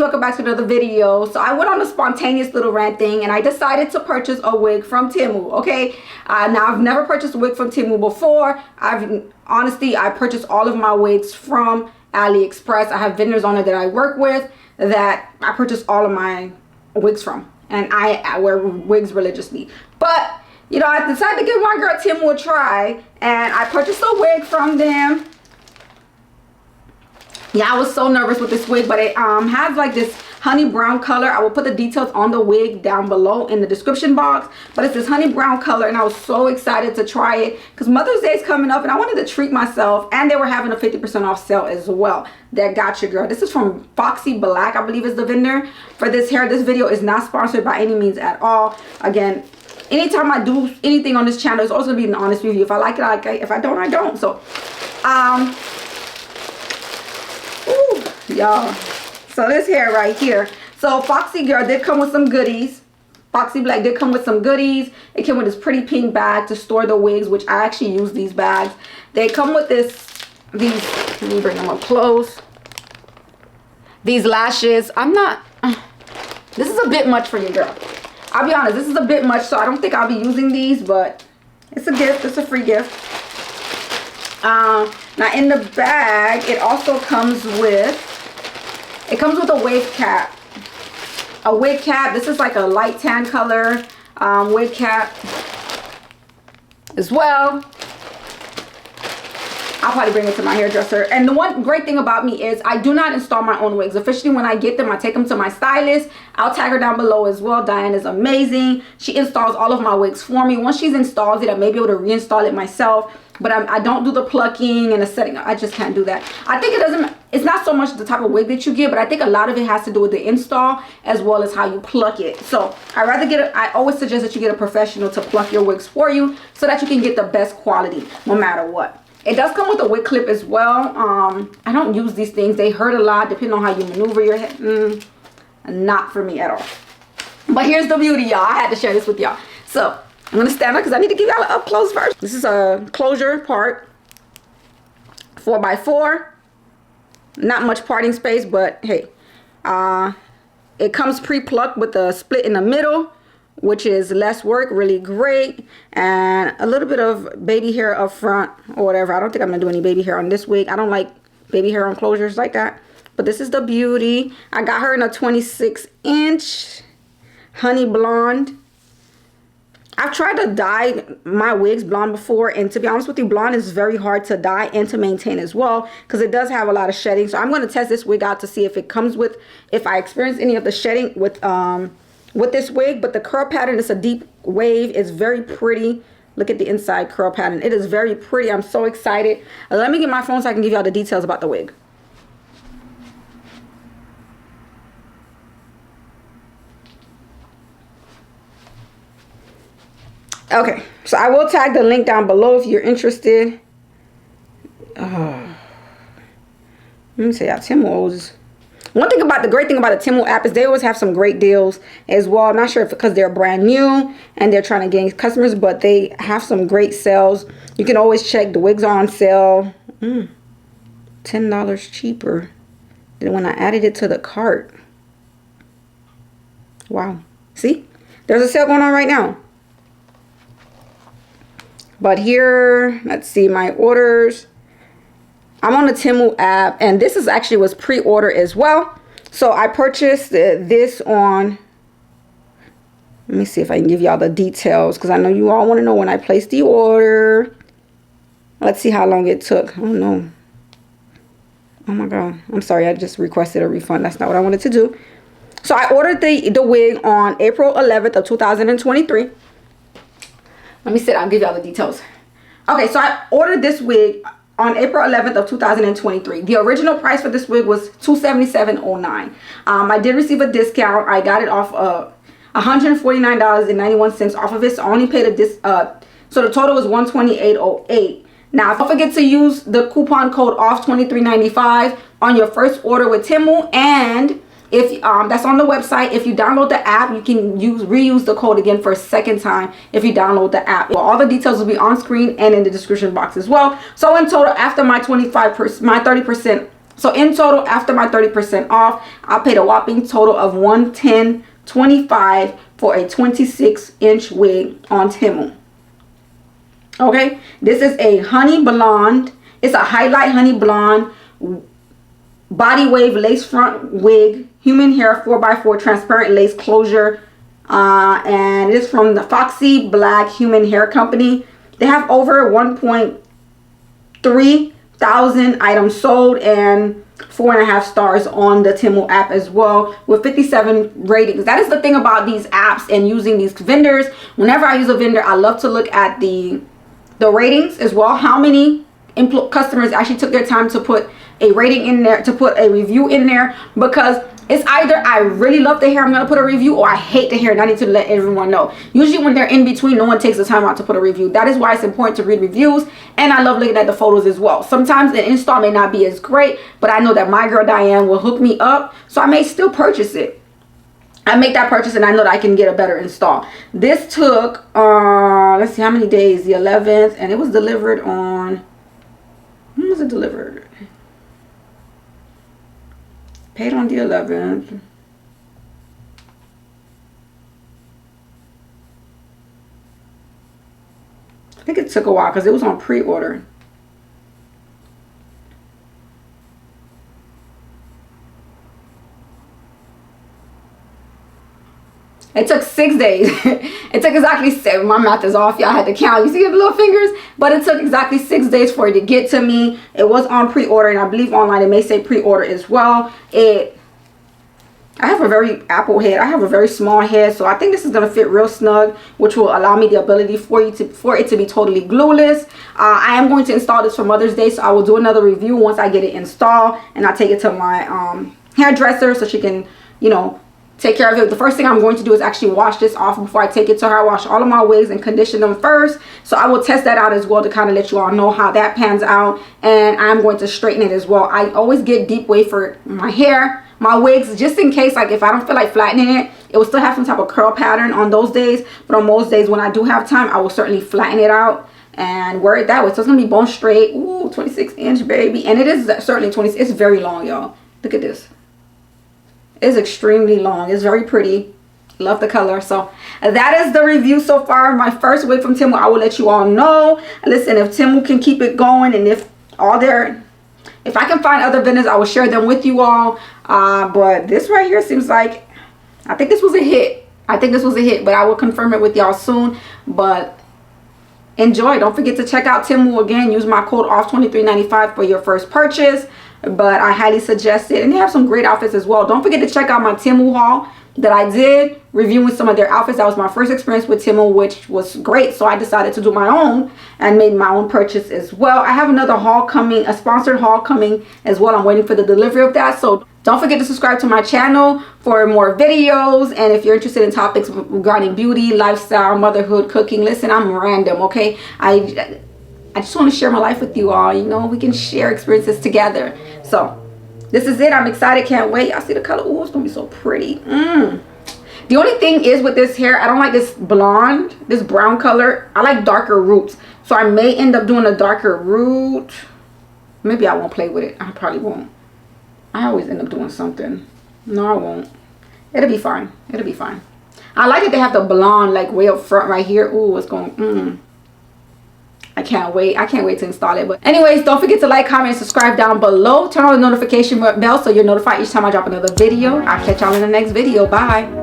welcome back to another video. So I went on a spontaneous little rant thing and I decided to purchase a wig from Temu. Okay, now I've never purchased a wig from Temu before. Honestly, I purchased all of my wigs from AliExpress. I have vendors on it that I work with that I purchase all of my wigs from, and I wear wigs religiously. But you know, I decided to give my girl Temu a try, and I purchased a wig from them. Yeah, I was so nervous with this wig, but it has like this honey brown color. I will put the details on the wig down below in the description box, but it's this honey brown color, and I was so excited to try it because Mother's Day is coming up and I wanted to treat myself, and they were having a 50% off sale as well. That got your girl. This is from Foxy Black, I believe is the vendor for this hair. This video is not sponsored by any means at all. Again, anytime I do anything on this channel, it's also be an honest review. If I like it, I like it. If I don't, I don't. So y'all, so this hair right here, so Foxy girl did come with some goodies. Foxy Black did come with some goodies. It came with this pretty pink bag to store the wigs, which I actually use these bags. They come with these, let me bring them up close, these lashes. This is a bit much for you, girl. I'll be honest, this is a bit much, so I don't think I'll be using these, but it's a gift. It's a free gift. Now in the bag, it also comes with, a wig cap. A wig cap. This is like a light tan color wig cap as well. I'll probably bring it to my hairdresser. And the one great thing about me is I do not install my own wigs. Officially, when I get them, I take them to my stylist. I'll tag her down below as well. Diane is amazing. She installs all of my wigs for me. Once she's installed it, I may be able to reinstall it myself. But I don't do the plucking and the setting. I just can't do that. I think it's not so much the type of wig that you get, but I think a lot of it has to do with the install as well as how you pluck it. So I always suggest that you get a professional to pluck your wigs for you so that you can get the best quality no matter what. It does come with a wig clip as well. I don't use these things. They hurt a lot depending on how you maneuver your head. Not for me at all. But here's the beauty, y'all. I had to share this with y'all. So I'm going to stand up because I need to give y'all an up close version. This is a closure part. 4x4. Not much parting space, but hey. It comes pre-plucked with a split in the middle, which is less work, really great. And a little bit of baby hair up front or whatever. I don't think I'm going to do any baby hair on this wig. I don't like baby hair on closures like that. But this is the beauty. I got her in a 26-inch honey blonde. I've tried to dye my wigs blonde before, and to be honest with you, blonde is very hard to dye and to maintain as well because it does have a lot of shedding. So I'm going to test this wig out to see if it comes with, if I experience any of the shedding with this wig. But the curl pattern is a deep wave. It's very pretty. Look at the inside curl pattern. It is very pretty. I'm so excited. Let me get my phone so I can give y'all the details about the wig. Okay, so I will tag the link down below if you're interested. Let me say, Temu's. One thing about the great thing about the Temu app is they always have some great deals as well. I'm not sure if because they're brand new and they're trying to gain customers, but they have some great sales. You can always check the wigs are on sale. $10 cheaper than when I added it to the cart. Wow. See? There's a sale going on right now. But here, let's see my orders. I'm on the Temu app, and this is actually was pre-order as well. So I purchased this on, let me see if I can give y'all the details because I know you all want to know when I placed the order. Let's see how long it took. Oh no. Oh my God. I'm sorry. I just requested a refund. That's not what I wanted to do. So I ordered the wig on April 11th of 2023. Let me sit. I'll give y'all the details. Okay, so I ordered this wig on April 11th of 2023. The original price for this wig was $277.09. I did receive a discount. I got it off $149.91 off of it. So I only paid so the total was $128.08. Now, don't forget to use the coupon code OFF2395 on your first order with Temu, and if that's on the website. If you download the app, you can reuse the code again for a second time if you download the app. Well, all the details will be on screen and in the description box as well. So in total, after my 30% So in total, after my 30% off, I paid a whopping total of $110.25 for a 26-inch wig on Temu. Okay, this is a honey blonde. It's a highlight honey blonde body wave lace front wig, human hair 4x4 transparent lace closure, and it is from the Foxy Black Human Hair Company. They have over 1.3 thousand items sold and 4.5 stars on the Temu app as well, with 57 ratings. That is the thing about these apps and using these vendors. Whenever I use a vendor, I love to look at the ratings as well. How many customers actually took their time to put a rating in there, to put a review in there, because it's either I really love the hair, I'm gonna put a review, or I hate the hair and I need to let everyone know. Usually when they're in between, no one takes the time out to put a review. That is why it's important to read reviews, and I love looking at the photos as well. Sometimes the install may not be as great, but I know that my girl Diane will hook me up, so I may still purchase it. I make that purchase and I know that I can get a better install. This took let's see how many days, the 11th, and it was delivered on, when was it delivered? Paid on the 11th. I think it took a while because it was on pre-order. It took 6 days. It took exactly 6. My math is off. Y'all had to count. You see the little fingers? But it took exactly 6 days for it to get to me. It was on pre-order, and I believe online it may say pre-order as well. I have a very apple head. I have a very small head, so I think this is going to fit real snug, which will allow me the ability for it to be totally glueless. I am going to install this for Mother's Day, so I will do another review once I get it installed, and I take it to my hairdresser so she can, you know, take care of it. The first thing I'm going to do is actually wash this off before I take it to her. I wash all of my wigs and condition them first. So I will test that out as well to kind of let you all know how that pans out. And I'm going to straighten it as well. I always get deep wave for my hair, my wigs, just in case, like if I don't feel like flattening it, it will still have some type of curl pattern on those days. But on most days when I do have time, I will certainly flatten it out and wear it that way. So it's going to be bone straight. Ooh, 26-inch, baby. And it is certainly 20. It's very long, y'all. Look at this. Is extremely long. It's very pretty. Love the color. So that is the review so far. My first wig from Temu. I will let you all know. Listen, if Temu can keep it going, and if I can find other vendors, I will share them with you all. But this right here seems like, I think this was a hit. I think this was a hit, but I will confirm it with y'all soon. But enjoy. Don't forget to check out Temu again. Use my code OFF23.95 for your first purchase. But I highly suggest it, and they have some great outfits as well. Don't forget to check out my Temu haul that I did, reviewing some of their outfits. That was my first experience with Temu, which was great, so I decided to do my own and made my own purchase as well. I have another haul coming, a sponsored haul coming as well. I'm waiting for the delivery of that, so don't forget to subscribe to my channel for more videos. And if you're interested in topics regarding beauty, lifestyle, motherhood, cooking, listen, I'm random, okay? I just want to share my life with you all. You know, we can share experiences together. So this is it. I'm excited. Can't wait. Y'all see the color? Oh, it's gonna be so pretty. The only thing is with this hair, I don't like this blonde, this brown color. I like darker roots, so I may end up doing a darker root. Maybe I won't play with it. I probably won't. I always end up doing something. No, I won't. It'll be fine. It'll be fine. I like that they have the blonde like way up front right here. Ooh, it's going I can't wait. I can't wait to install it. But anyways, don't forget to like, comment, and subscribe down below. Turn on the notification bell so you're notified each time I drop another video. I'll catch y'all in the next video. Bye.